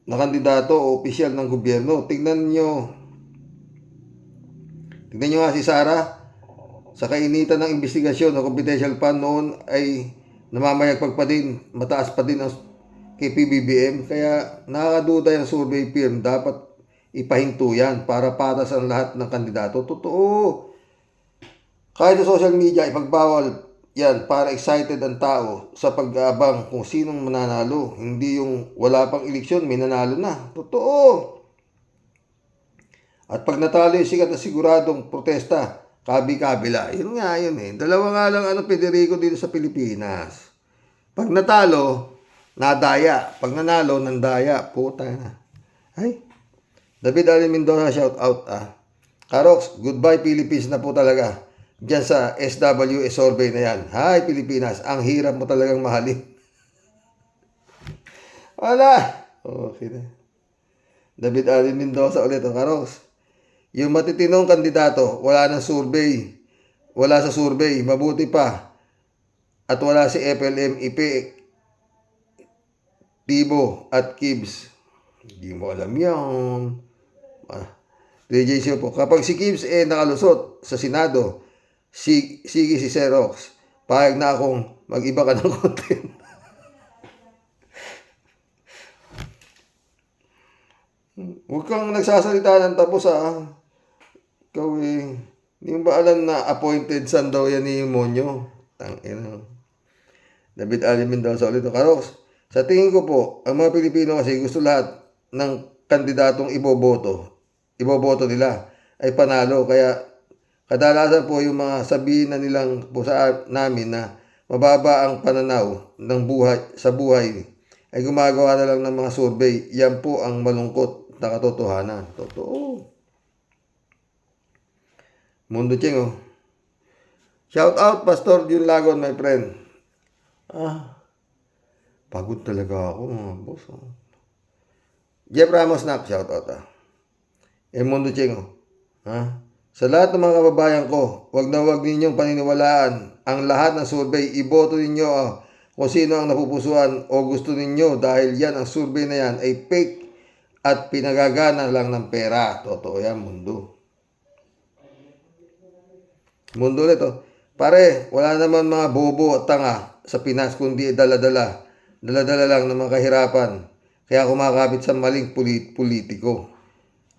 na kandidato o opisyal ng gobyerno. Tignan nyo nga si Sara, sa kainitan ng investigasyon ng confidential fund noon ay namamayagpag pa din, mataas pa din ang kay PBBM. Kaya nakakaduda yung survey firm, dapat ipahinto yan para patas ang lahat ng kandidato. Totoo. Kahit sa social media, ipagbawal yan para excited ang tao sa pag-aabang kung sinong mananalo. Hindi yung wala pang eleksyon, may nanalo na. Totoo. At pag natalo yung sikat na siguradong protesta, kabi-kabila. Yun nga, yun eh. Dalawa nga lang Federico dito sa Pilipinas. Pag natalo, nadaya. Pag nanalo, nandaya. Puta na. Ay. David Allen Mendoza, shout out Karox, goodbye Philippines na po talaga. Diyan sa SWS survey na yan. Hi Pilipinas, ang hirap mo talagang mahalin. Wala. Okay na. David Allen Mendoza ulit, Karox. Yung matitinong kandidato, wala ng survey. Wala sa survey, mabuti pa. At wala si FLM, IPE, Tibo, at Kibbs. Hindi mo alam yan. DJ Show po. Kapag si Kibbs nakalusot sa Senado, sige si Xerox, pahayag na akong mag-iba ka ng content. Huwag kang nagsasalita ng tapos Ikaw hindi mo ba alam na appointed son daw yan ni Monyo? Tangina. David Allen Mendoza ulit. Karox, sa tingin ko po, ang mga Pilipino kasi gusto lahat ng kandidatong iboboto nila ay panalo. Kaya kadalasan po yung mga sabihin na nilang po sa namin na mababa ang pananaw ng sa buhay ay gumagawa na lang ng mga survey. Yan po ang malungkot na katotohanan. Totoo. Mundo Cheng, shout out Pastor Jun Lagon, my friend. Pagod talaga ako, mga boss. Jeff Ramos nak, shout out Mundo Cheng, sa lahat ng mga kababayan ko, wag na wag ninyong paniniwalaan ang lahat ng survey. Iboto ninyo kung sino ang napupusuan o gusto ninyo dahil yan ang survey na yan ay fake at pinagagana lang ng pera. Totoo yan, mundo. Mundo ulit Pare, wala naman mga bobo at tanga sa Pinas kundi dala-dala. Dala-dala lang ng mga kahirapan. Kaya kumakapit sa maling politiko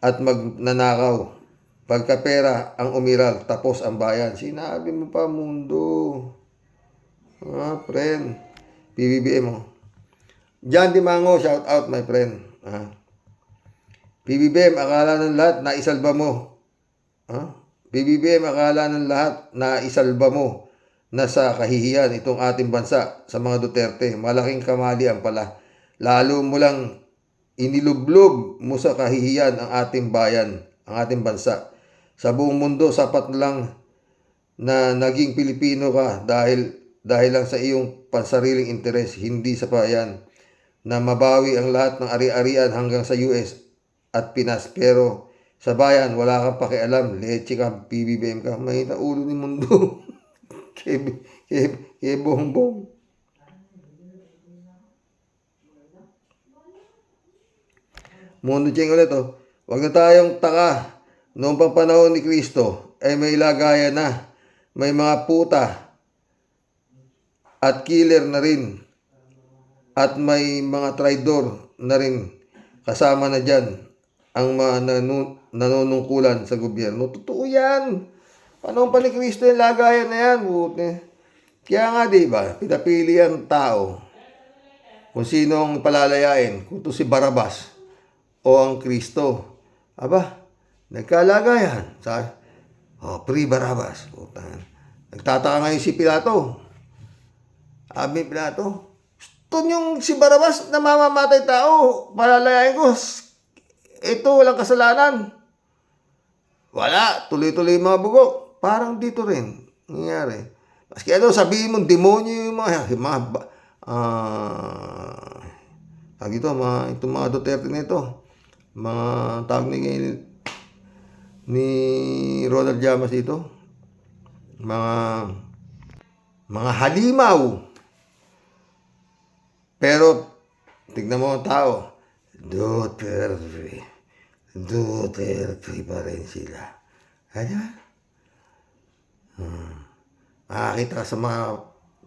at magnanakaw. Pagkapera ang umiral, tapos ang bayan. Sinabi mo pa, mundo. Friend. PBBM John Dimango, shout out my friend. PBBM, akala ng lahat na isalba mo. PBBM, akala ng lahat na isalba mo na sa kahihiyan itong ating bansa sa mga Duterte. Malaking kamalian pala. Lalo mo lang inilublob mo sa kahihiyan ang ating bayan, ang ating bansa. Sa buong mundo, sapat lang na naging Pilipino ka dahil lang sa iyong pansariling interes, hindi sa bayan. Na mabawi ang lahat ng ari-arian hanggang sa US at Pinas. Pero sa bayan, wala kang pakialam. Leche ka, PBBM ka. Mahina ulo ni mundo. Kay Bongbong. Mundo Cheng ulit, oh. Huwag na tayong taka. Noong pang panahon ni Kristo ay may lagayan na. May mga puta at killer na rin. At may mga traidor na rin. Kasama na dyan ang mga nanunungkulan sa gobyerno. Totoo yan. Panahon pa ni Kristo yung lagayan na yan. Kaya nga, diba, pinapili ang tao kung sinong palalayain, kung ito si Barabas o ang Kristo. Aba, nagkalagayan. Free Barabas. Nagtataka ngayon si Pilato. Sabi Pilato, gusto niyong si Barabas na mamamatay tao, palalayain ko. Ito, walang kasalanan. Wala, tuloy-tuloy yung mga bugok. Parang dito rin nangyari. Maski sabihin mo, demonyo yung itong mga Duterte nito. Mga tawag ni Ronald Llamas dito. Mga halimaw. Pero, tignan mo ang tao. Duterte pa rin sila. Ano? Makakita ka sa mga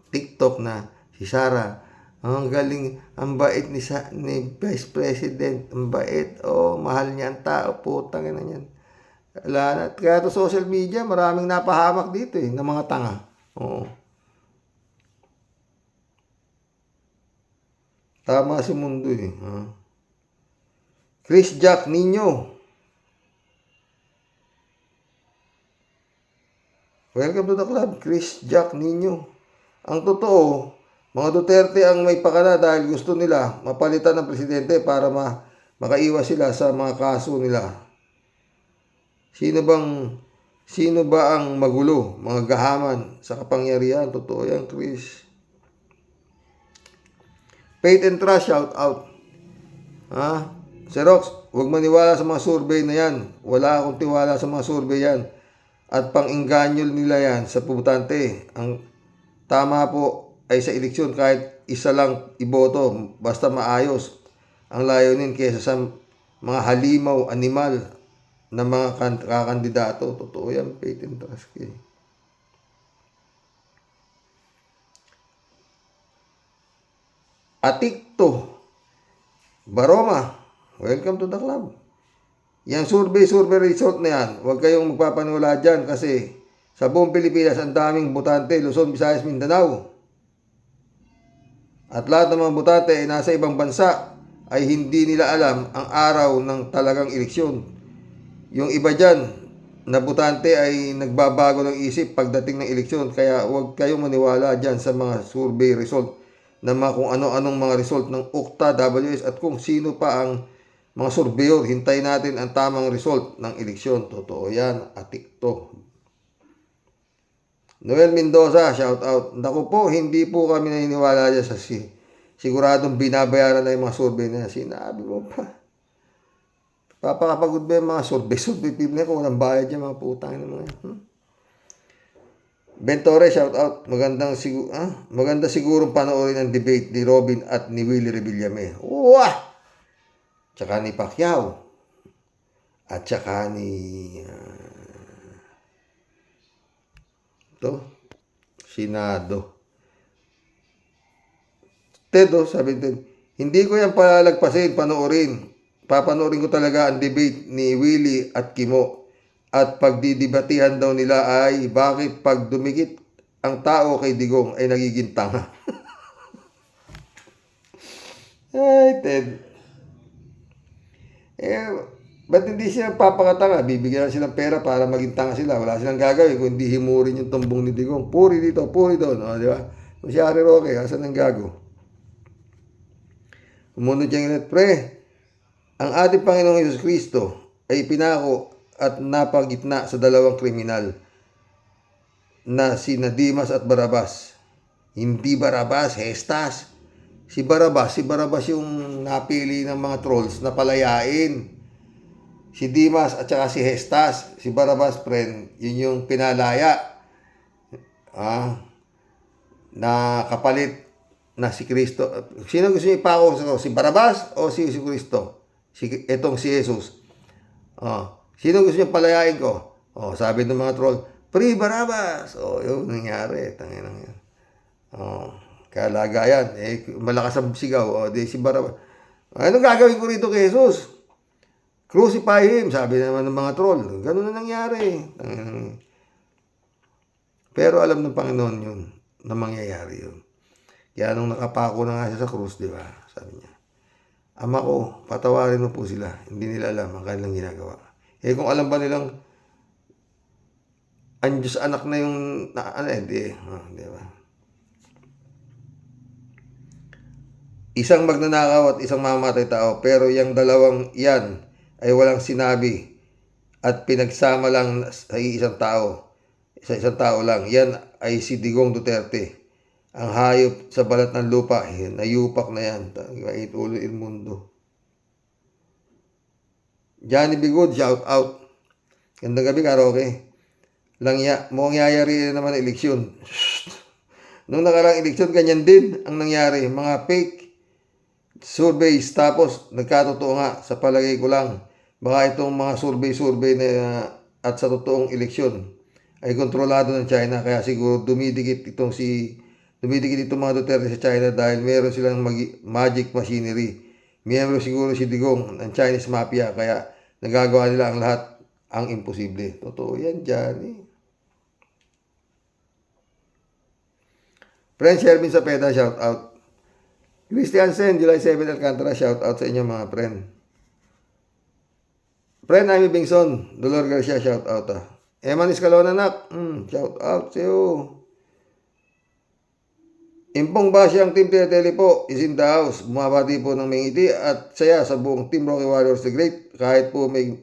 TikTok na si Sara, ang galing, ang bait ni Vice President, ang bait, mahal niya ang tao, putang ina niyan. Kaya to social media, maraming napahamak dito ng mga tanga. Oo. Tama si mundo eh. Chris Jack Nino. Welcome to the club, Chris Jack Nino. Ang totoo, mga Duterte ang may pakana dahil gusto nila mapalitan ng presidente para makaiwas sila sa mga kaso nila. Sino ba ang magulo, mga gahaman sa kapangyarihan? Totoo yan, Chris. Faith and trust, shout out. Xerox, huwag maniwala sa mga survey na yan. Wala akong tiwala sa mga survey yan. At pang-inganyo nila yan sa putante. Ang tama po ay sa eleksyon kahit isa lang iboto. Basta maayos ang layunin kaysa sa mga halimaw, animal na mga kakandidato. Totoo yan, faith and trust. Atikto Baroma, welcome to the club. Yan survey result na yan, huwag kayong magpapaniwala dyan kasi sa buong Pilipinas ang daming botante, Luzon, Visayas, Mindanao. At lahat ng mga botante ay nasa ibang bansa ay hindi nila alam ang araw ng talagang eleksyon. Yung iba dyan na botante ay nagbabago ng isip pagdating ng eleksyon, kaya huwag kayong maniwala dyan sa mga survey result na kung ano-anong mga result ng UKTA, WS at kung sino pa ang mga surveyor. Hintayin natin ang tamang result ng eleksyon. Totoo yan, atikto. Noel Mendoza, shout out. Naku po, hindi po kami naniniwala dyan sa siguradong binabayaran na yung mga survey na sinabi mo pa. Papakapagod ba yung mga survey people na kung walang bayad yung mga putang ng mga Bentore, shout out. Maganda sigurong panoorin ang debate ni Robin at ni Willie Revillame. Wah! Tsaka ni Pacquiao. At tsaka ni Senado. Tedo, sabi din, hindi ko yan palalagpasin, panoorin. Papanoorin ko talaga ang debate ni Willie at Kimo. At pagdidibatihan daw nila ay bakit pag dumikit ang tao kay Digong ay nagiging tanga. Ay, Ted. Ba't hindi siya papakatanga? Bibigyan silang pera para maging tanga sila. Wala silang gagawin kung hindi himurin yung tumbong ni Digong. Puri dito, puri doon. Di ba? Kung si Harry Roque, asan ang gago? Kumunod siyang ilat, pre. Ang ating Panginoong Yesus Cristo ay pinako at napagitna sa dalawang kriminal na sina Dimas at Barabas. Hindi Barabas, Hestas. Si Barabas yung napili ng mga trolls na palayain. Si Dimas at saka si Hestas. Si Barabas, friend, yun yung pinalaya. Na kapalit na si Kristo. Sino gusto niyo ipako? Si Barabas o si Kristo? Itong si Jesus. Sino gusto niyo palayain ko? Sabi ng mga troll, Free Barabbas! Yun nangyari. Tanginang yun. Kalagayan. Malakas ang sigaw. Di si Barabbas. Anong gagawin ko rito kay Jesus? Crucify him, sabi naman ng mga troll. Ganun na nangyari. Pero alam ng Panginoon yun, na mangyayari yun. Kaya nung nakapako na nga siya sa krus, di ba? Sabi niya, Ama ko, patawarin mo po sila. Hindi nila alam ang kanilang ginagawa. Kung alam ba nilang ang Diyos anak na yung, di ba? Isang magnanakaw at isang mamamatay tao, pero yung dalawang yan ay walang sinabi at pinagsama lang sa isang tao. Sa isang tao lang. Yan ay si Digong Duterte. Ang hayop sa balat ng lupa. Nayupak na yan. Ulo il mundo. Johnny Bigod, shout out. Gandang gabi, karaoke. Mukhang yayari naman ang eleksyon. Nung nakarang eleksyon, ganyan din ang nangyari. Mga fake surveys. Tapos, nagkatotoo nga. Sa palagay ko lang. Baka itong mga survey na at sa totoong eleksyon ay kontrolado ng China, kaya siguro dumidikit itong mga Duterte sa China dahil meron silang magic machinery. Miyembro siguro si Digong ng Chinese Mafia, kaya nagagawa nila ang lahat ang imposible. Totoo yan, Johnny. Friend Shervin Sapeda, shout out. Christian Sen, July 7 Alcantara, shout out sa inyo mga friend. Friend Amy Bingson, Dolor Garcia, shout out Eman Escalona, nak. Shout out sa iyo. Impong Basyang Team Tele po is in the house. Bumabati po ng mingiti at saya sa buong Team Rocky Warriors the Great. Kahit po may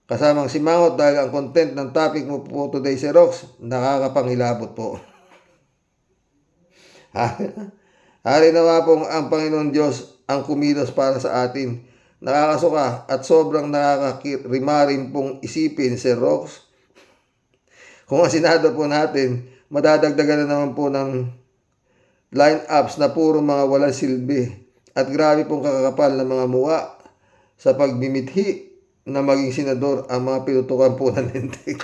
kasamang simangot dahil ang content ng topic mo po today, si Rox, nakakapangilabot po. Hari nawa pong ang Panginoon Diyos ang kumilos para sa atin. Nakakasuka at sobrang nakakarimarin pong isipin, si Rox. Kung ang Senado po natin, madadagdagan na naman po ng line-ups na puro mga walang silbi at grabe pong kakakapal na mga muwa sa pagmimithi na maging senador ang mga pinutukan po ng lintik.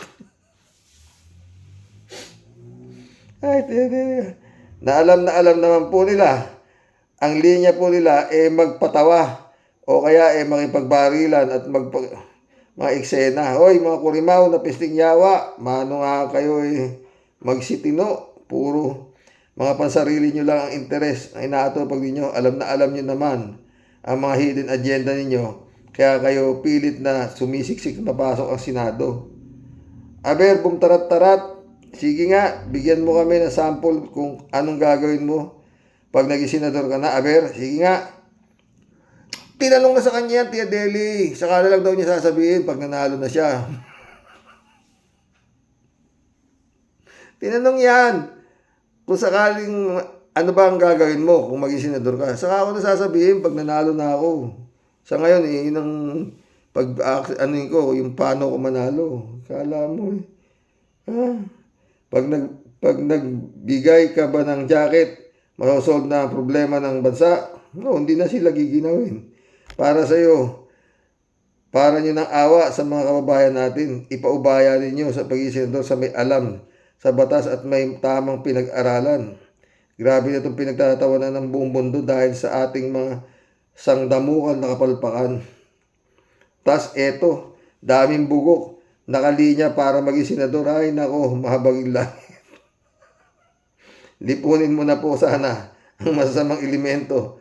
Na alam naman po nila, ang linya po nila magpatawa o kaya makipagbarilan at mga eksena. Hoy, mga kurimaw na pisting yawa, mano nga kayo magsitino. Puro mga pansarili nyo lang ang interes na inaatupag ninyo. Alam nyo naman ang mga hidden agenda ninyo. Kaya kayo pilit na sumisiksik na papasok ang Senado. Aber, bumtarat-tarat. Sige nga, bigyan mo kami ng sample kung anong gagawin mo pag naging senador ka na. Aber, sige nga. Tinanong na sa kanya, Tia Deli. Saka na lang daw niya sasabihin pag nanalo na siya. Tinanong yan. Kung sakaling, ano ba ang gagawin mo kung maging senador ka? Saka ako na sasabihin pag nanalo na ako. Sa ngayon, yun ang yung paano ko manalo. Kala mo Pag nagbigay ka ba ng jacket, masosolve na ang problema ng bansa? No, hindi na sila giginawin. Para sa iyo, para nyo ng awa sa mga kababayan natin, ipaubaya ninyo sa pag-isenador sa may alam sa batas at may tamang pinag-aralan. Grabe na itong pinagtatawanan ng buong mundo dahil sa ating mga sangdamukan na kapalpakan. Tas eto, daming bugok, nakalinya para maging senador. Ay nako, mahabagin langit. Lipunin mo na po sana ang masasamang elemento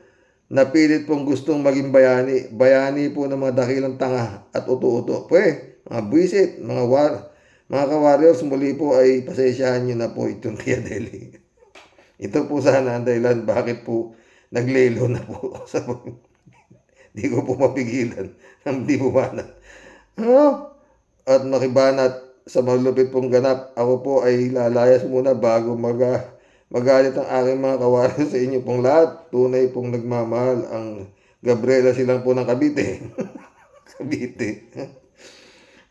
na pilit pong gustong maging bayani. Bayani po ng mga dakilang tanga at uto-uto. Mga buwisit, mga ka-warriors, muli po ay pasensyahan nyo na po itong Tia Deli. Ito po sana ang dahilan bakit po naglelo na po. Di ko po mapigilan ng di bumanat. At makibanat sa malupit pong ganap, ako po ay lalayas muna bago magalit ang aking mga kawalan sa inyo pong lahat. Tunay pong nagmamahal ang Gabriela silang po ng Cavite.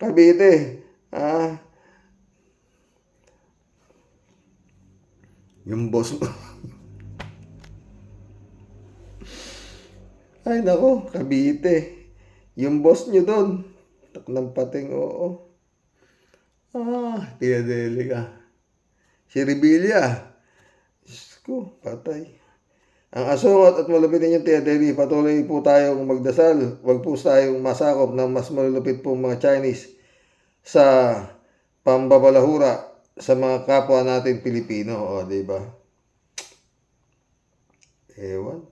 Cavite. Yung boss mo. Ay nako, Cavite. Yung boss nyo doon, tak ng pating, oo. Tia Delica. Si Rebilla. Diyos ko, patay. Ang asungot at malupit ninyong Tia Deli, patuloy po tayong magdasal. Huwag po tayong masakop ng mas malulupit pong mga Chinese sa pambabalahura sa mga kapwa natin Pilipino. O, diba? Ewan.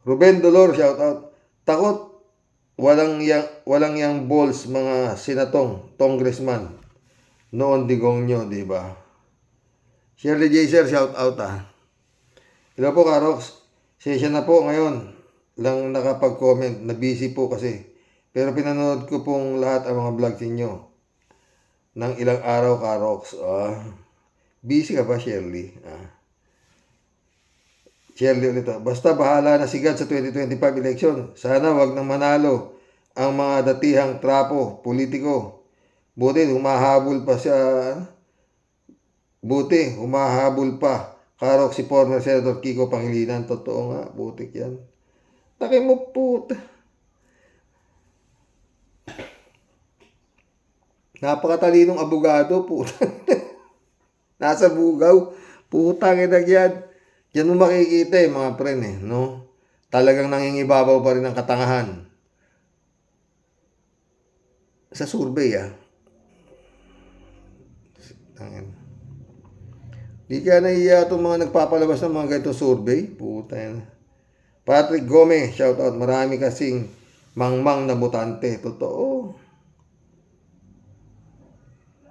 Ruben Dolor, shout out. Takot, walang yang balls mga senatong, congressman. Noon digong nyo, diba? Shirley Jaser, shout out Hello po, Karox. Session na po ngayon. Lang nakapag-comment. Na busy po kasi. Pero pinanood ko pong lahat ang mga vlog ninyo. Nang ilang araw, Karox. Busy ka ba, Shirley? Shirley ulit. Basta bahala na si God sa 2025 election. Sana wag nang manalo ang mga datihang trapo, politiko. Buti, humahabol pa. Karok si former Senator Kiko Pangilinan. Totoo nga, butik yan. Takay mo, puta. Napakatalinong abogado, puta. Nasa bugaw. Puta, kinagyan. Yan mo makikita mga pren no? Talagang nangingibabaw pa rin ang katangahan. Sa survey, Di kaya nahiya itong mga nagpapalabas ng mga ganitong survey. Puta yan. Patrick Gomez, shout out. Marami kasing mangmang na botante. Totoo.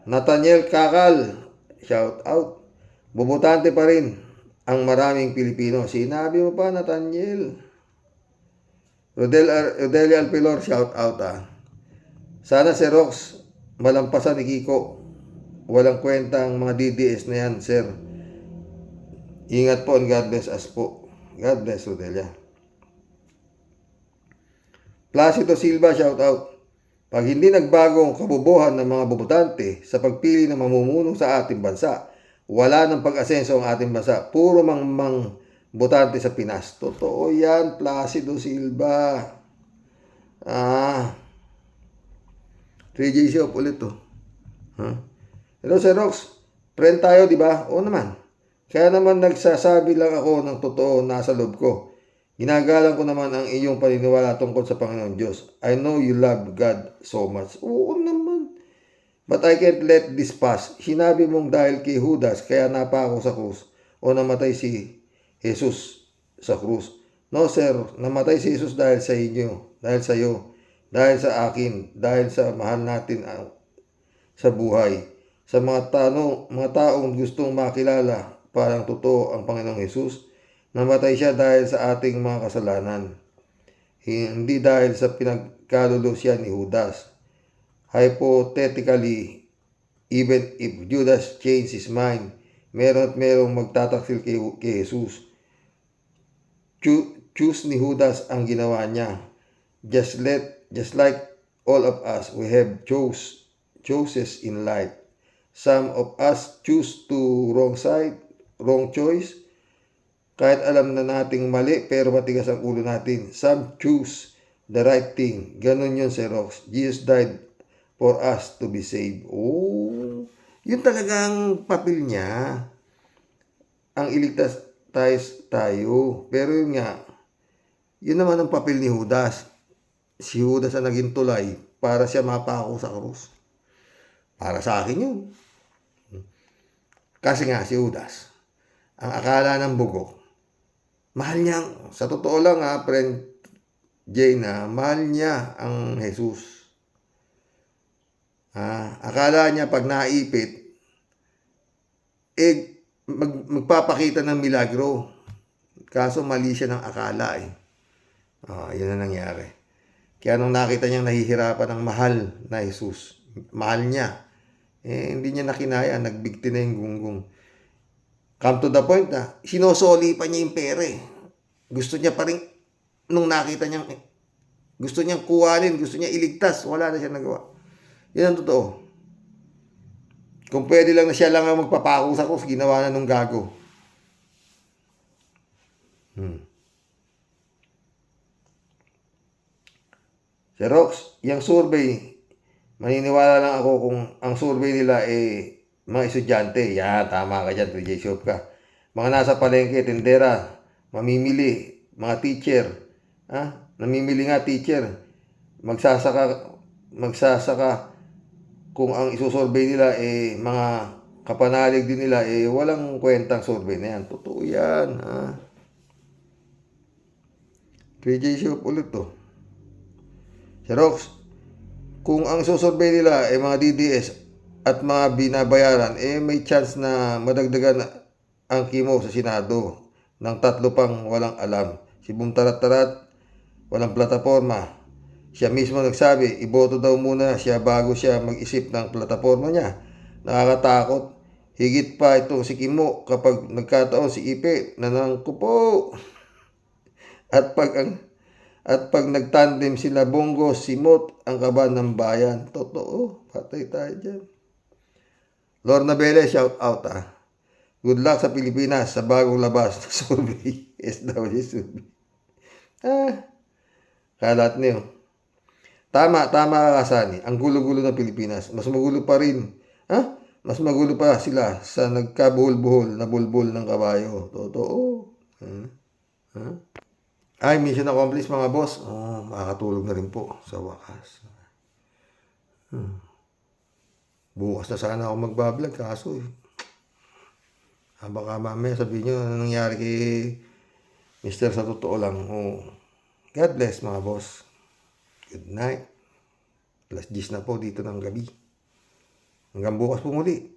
Nathaniel Kakal, shout out. Bubotante pa rin ang maraming Pilipino. Sinabi mo pa, Nathaniel. Rodelia Alpilor, shout out Sana si Rox malampasan ni Kiko. Walang kwenta ang mga DDS na yan, sir. Ingat po and God bless us po. God bless, Rodelia. Placido Silva, shout out. Pag hindi nagbago ang kabubuhan ng mga bobotante sa pagpili ng mamumuno sa ating bansa, wala ng pag-asenso ang ating bansa. Puro mang botante sa Pinas. Totoo yan, Placido Silva. 3J Shop ulit to. Hello, Sir Rox. Friend tayo, di ba? Oo naman. Kaya naman nagsasabi lang ako ng totoo nasa loob ko. Ginagalang ko naman ang iyong paniniwala tungkol sa Panginoon Diyos. I know you love God so much. Oo naman. But I can't let this pass. Sinabi mong dahil kay Judas, kaya napako sa krus o namatay si Jesus sa krus. No, sir. Namatay si Jesus dahil sa inyo, dahil sa iyo, dahil sa akin, dahil sa mahal natin sa buhay. Sa mga taong gustong makilala parang totoo ang Panginoong Jesus, namatay siya dahil sa ating mga kasalanan. Hindi dahil sa pinagkalulusian ni Judas. Hypothetically, even if Judas changed his mind, merong magtataksil kay Jesus. Choose ni Judas ang ginawa niya. Just like all of us, we have choices in life. Some of us choose to wrong choice. Kahit alam na nating mali, pero matigas ang ulo natin. Some choose the right thing. Ganon yun, Sir Rox. Jesus died for us to be saved. Oh, yun talagang papel niya. Ang iligtas tayo. Pero yun nga, yun naman ang papel ni Judas. Si Judas ang naging tulay para siya mapako sa krus. Para sa akin yun. Kasi nga si Judas, ang akala ng bugok, mahal niya, sa totoo lang friend Jane, mahal niya ang Jesus. Akala niya pag naipit, magpapakita ng milagro. Kaso mali siya ng akala yun ang nangyari. Kaya nung nakita niyang nahihirapan ng mahal na Jesus, mahal niya, hindi niya nakinaya, nagbigti na yung gunggong. Come to the point sinosoli pa niya yung pera Gusto niya pa rin, nung nakita niyang, gusto niyang kuwanin, gusto niya iligtas, wala na siya nagawa. Yan ang totoo. Kung pwede lang na siya lang ang magpapako sa krus, ginawa na nung gago. Rox, yung survey, maniniwala lang ako kung ang survey nila mga estudyante. Yan, tama ka dyan, 3J Shop ka. Mga nasa palengke, tindera, mamimili, mga teacher. Namimili nga teacher. Magsasaka kung ang isusurvey nila mga kapanalig din nila walang kwentang survey na yan. Totoo yan. 3J Shop ulit to. Xerox, kung ang isusurvey nila mga DDS at mga binabayaran may chance na madagdagan ang kimo sa Senado ng 3 pang walang alam. Si Bumtarat-tarat, walang plataforma. Siya mismo nagsabi, iboto daw muna siya bago siya mag-isip ng plataforma niya. Nakakatakot. Higit pa itong si Kimo kapag nagkataon si Ipe nanangkupo. At pag nagtandem sila Bongo, Simot, ang kaban ng bayan. Totoo. Patay tayo dyan. Lorna Bele, shout out Good luck sa Pilipinas sa bagong labas na survey. SW survey. Kalat niyo. Tama ka Kasani. Ang gulo-gulo ng Pilipinas. Mas magulo pa rin. Mas magulo pa sila sa nagkabuhol-buhol na bulbul ng kabayo. Totoo. Ay, mission accomplished mga boss. Makakatulog na rin po sa wakas. Bukas na sana ako magbablog kaso baka mamaya sabihin nyo ano nangyari kay Mr. sa totoo lang. God bless mga boss. Good night. 10:00 na po dito ng gabi. Hanggang bukas po muli.